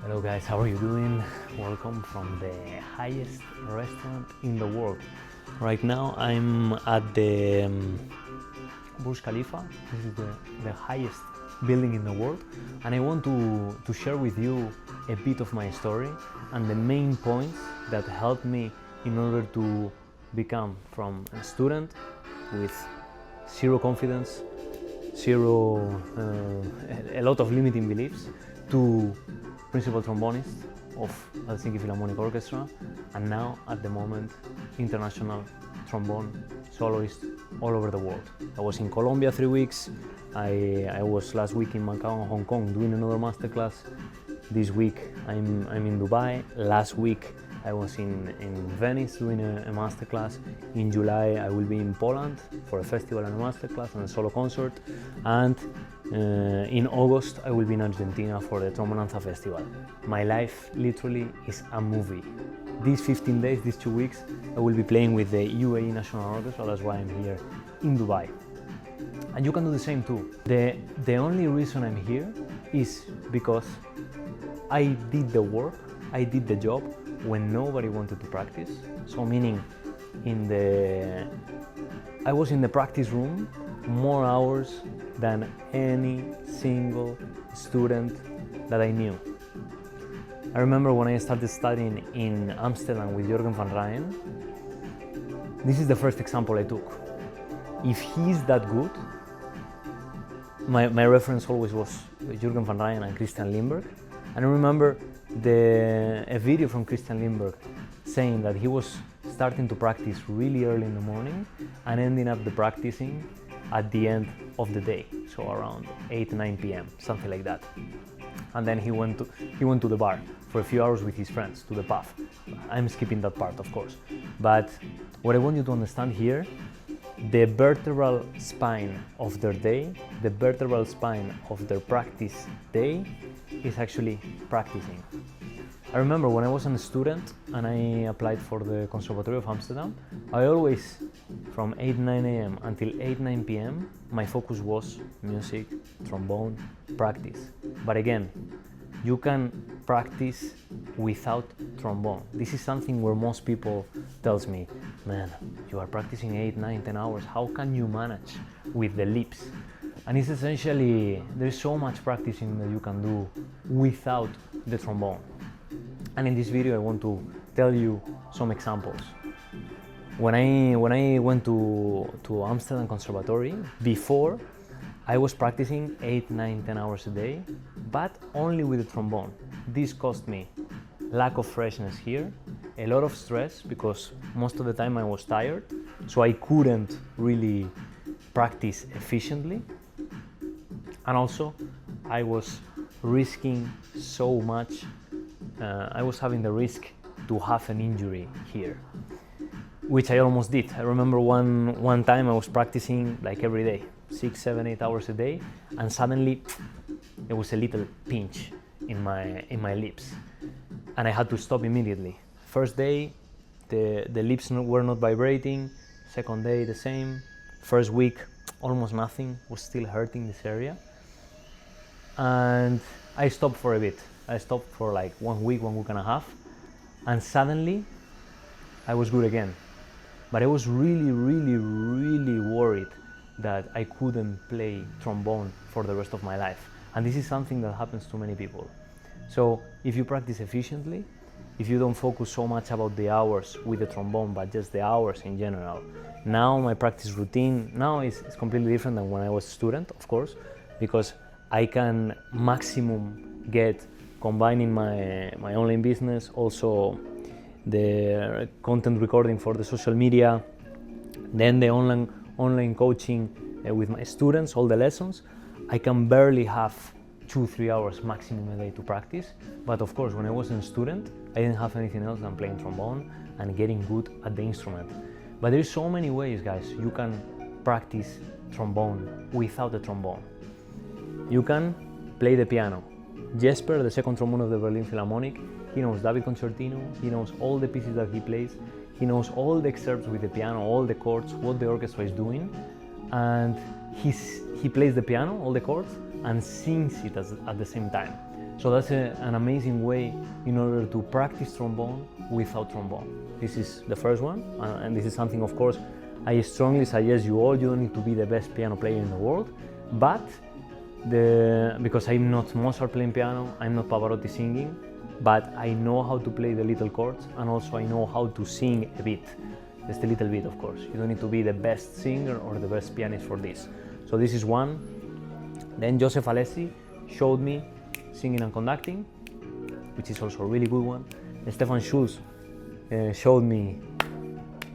Hello guys, how are you doing? Welcome from the highest restaurant in the world. Right now I'm at the Burj Khalifa. This is the highest building in the world, and I want to share with you a bit of my story and the main points that helped me in order to become from a student with zero confidence, a lot of limiting beliefs, to principal trombonist of Helsinki Philharmonic Orchestra, and now at the moment international trombone soloist all over the world. I was in Colombia 3 weeks, I was last week in Macau and Hong Kong doing another masterclass. This week I'm in Dubai. Last week I was in Venice doing a masterclass. In July I will be in Poland for a festival and a masterclass and a solo concert, and in August I will be in Argentina for the Trombonanza Festival. My life literally is a movie. These 15 days, these 2 weeks, I will be playing with the UAE National Orchestra. That's why I'm here in Dubai. And you can do the same too. The only reason I'm here is because I did the work, I did the job when nobody wanted to practice. So meaning I was in the practice room more hours than any single student that I knew. I remember when I started studying in Amsterdam with Jürgen van Rijn, this is the first example I took. If he's that good, my reference always was Jürgen van Rijn and Christian Lindberg. And I remember a video from Christian Lindberg saying that he was starting to practice really early in the morning and ending up the practicing at the end of the day, so around 8-9 p.m., something like that. And then he went to the bar for a few hours with his friends, to the pub. I'm skipping that part, of course. But what I want you to understand here, the vertebral spine of their day, the vertebral spine of their practice day is actually practicing. I remember when I was a student and I applied for the Conservatory of Amsterdam, I always, from 8-9 a.m. until 8-9 p.m., my focus was music, trombone, practice. But again, you can practice without trombone. This is something where most people tells me, man, you are practicing 8, 9, 10 hours. How can you manage with the lips? And it's essentially, there's so much practicing that you can do without the trombone. And in this video, I want to tell you some examples. When I went to Amsterdam Conservatory, before, I was practicing 8, 9, 10 hours a day, but only with the trombone. This cost me lack of freshness here, a lot of stress because most of the time I was tired, so I couldn't really practice efficiently. And also, I was risking so much. I was having the risk to have an injury here, which I almost did. I remember one time I was practicing like every day, 6, 7, 8 hours a day, and suddenly there was a little pinch in my lips, and I had to stop immediately. First day, the lips were not vibrating. Second day, the same. First week, almost nothing, was still hurting this area. And I stopped for a bit. I stopped for like 1 week, 1 week and a half, and suddenly I was good again. But I was really, really, really worried that I couldn't play trombone for the rest of my life. And this is something that happens to many people. So if you practice efficiently, if you don't focus so much about the hours with the trombone, but just the hours in general. Now my practice routine now is completely different than when I was a student, of course, because I can maximum get combining my online business, also the content recording for the social media, then the online coaching with my students, all the lessons. I can barely have 2-3 hours maximum a day to practice. But of course, when I was a student, I didn't have anything else than playing trombone and getting good at the instrument. But there's so many ways, guys, you can practice trombone without the trombone. You can play the piano. Jesper, the second trombone of the Berlin Philharmonic, he knows David Concertino, he knows all the pieces that he plays, he knows all the excerpts with the piano, all the chords, what the orchestra is doing, and he plays the piano, all the chords, and sings it at the same time. So that's an amazing way in order to practice trombone without trombone. This is the first one, and this is something, of course, I strongly suggest you all. You don't need to be the best piano player in the world, but because I'm not Mozart playing piano, I'm not Pavarotti singing, but I know how to play the little chords, and also I know how to sing a bit, just a little bit, of course. You don't need to be the best singer or the best pianist for this. So this is one. Then Joseph Alessi showed me singing and conducting, which is also a really good one. Stefan Schulz showed me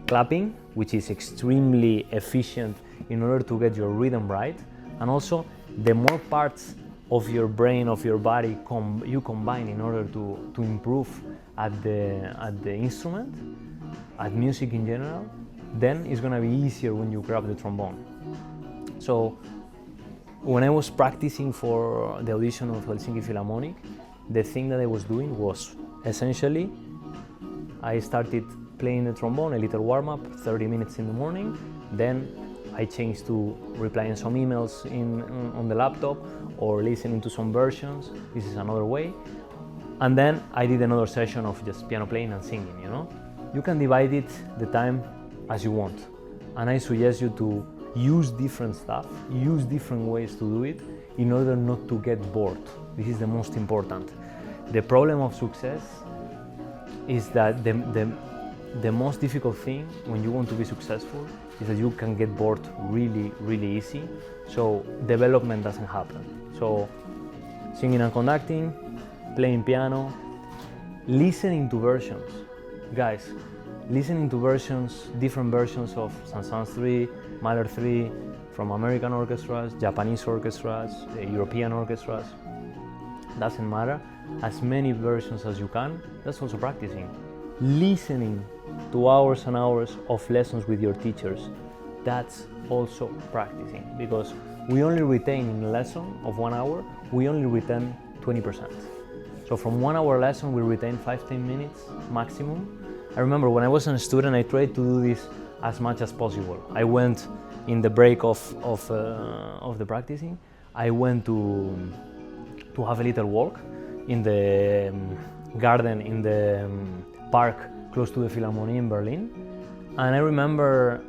clapping, which is extremely efficient in order to get your rhythm right. And also, the more parts of your brain, of your body you combine in order to improve at the instrument, at music in general, then it's gonna be easier when you grab the trombone. So when I was practicing for the audition of Helsinki Philharmonic, the thing that I was doing was essentially I started playing the trombone, a little warm-up, 30 minutes in the morning. Then I changed to replying some emails on the laptop or listening to some versions. This is another way. And then I did another session of just piano playing and singing, you know? You can divide it, the time, as you want. And I suggest you to use different stuff, use different ways to do it in order not to get bored. This is the most important. The problem of success is that the most difficult thing when you want to be successful is that you can get bored really, really easy. So development doesn't happen. So singing and conducting, playing piano, listening to versions. Guys, listening to versions, different versions of Saint-Saëns 3, Mahler 3, from American orchestras, Japanese orchestras, European orchestras, doesn't matter. As many versions as you can, that's also practicing. Listening to hours and hours of lessons with your teachers, that's also practicing, because we only retain in a lesson of 1 hour, we only retain 20%. So from 1 hour lesson, we retain 5-10 minutes maximum. I remember when I was a student, I tried to do this as much as possible. I went in the break of the practicing, I went to have a little walk in the garden, in the park close to the Philharmonie in Berlin. And I remember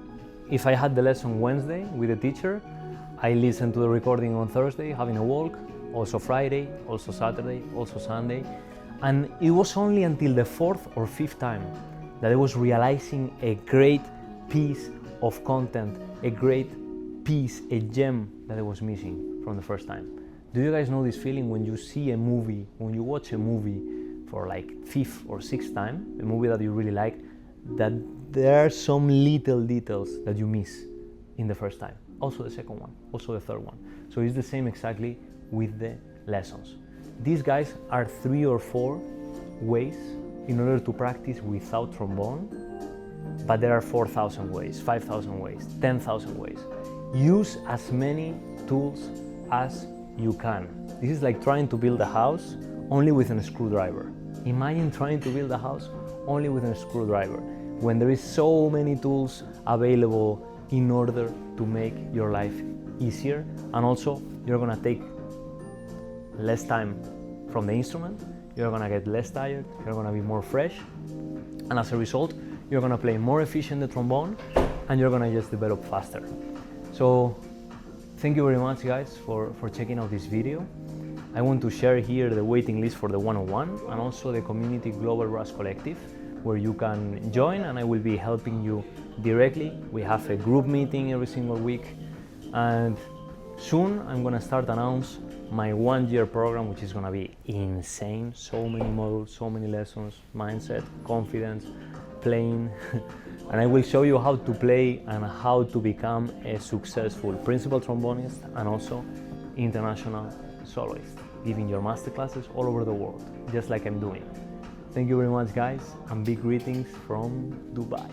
if I had the lesson Wednesday with the teacher, I listened to the recording on Thursday, having a walk, also Friday, also Saturday, also Sunday. And it was only until the 4th or 5th time that I was realizing a great piece of content, a great piece, a gem that I was missing from the first time. Do you guys know this feeling when you see a movie, when you watch a movie for like 5th or 6th time, a movie that you really like, that there are some little details that you miss in the first time, also the second one, also the third one. So it's the same exactly with the lessons. These guys are 3 or 4 ways in order to practice without trombone, but there are 4,000 ways, 5,000 ways, 10,000 ways. Use as many tools as you can. This is like trying to build a house only with a screwdriver. Imagine trying to build a house only with a screwdriver, when there is so many tools available in order to make your life easier, and also you're gonna take less time from the instrument, you're gonna get less tired, you're gonna be more fresh, and as a result, you're gonna play more efficient the trombone, and you're gonna just develop faster. So thank you very much, guys, for checking out this video. I want to share here the waiting list for the 101 and also the community Global Brass Collective, where you can join and I will be helping you directly. We have a group meeting every single week, and soon I'm gonna start announce my 1-year program, which is gonna be insane. So many modules, so many lessons, mindset, confidence, playing, and I will show you how to play and how to become a successful principal trombonist and also international soloist, giving your masterclasses all over the world, just like I'm doing. Thank you very much, guys, and big greetings from Dubai.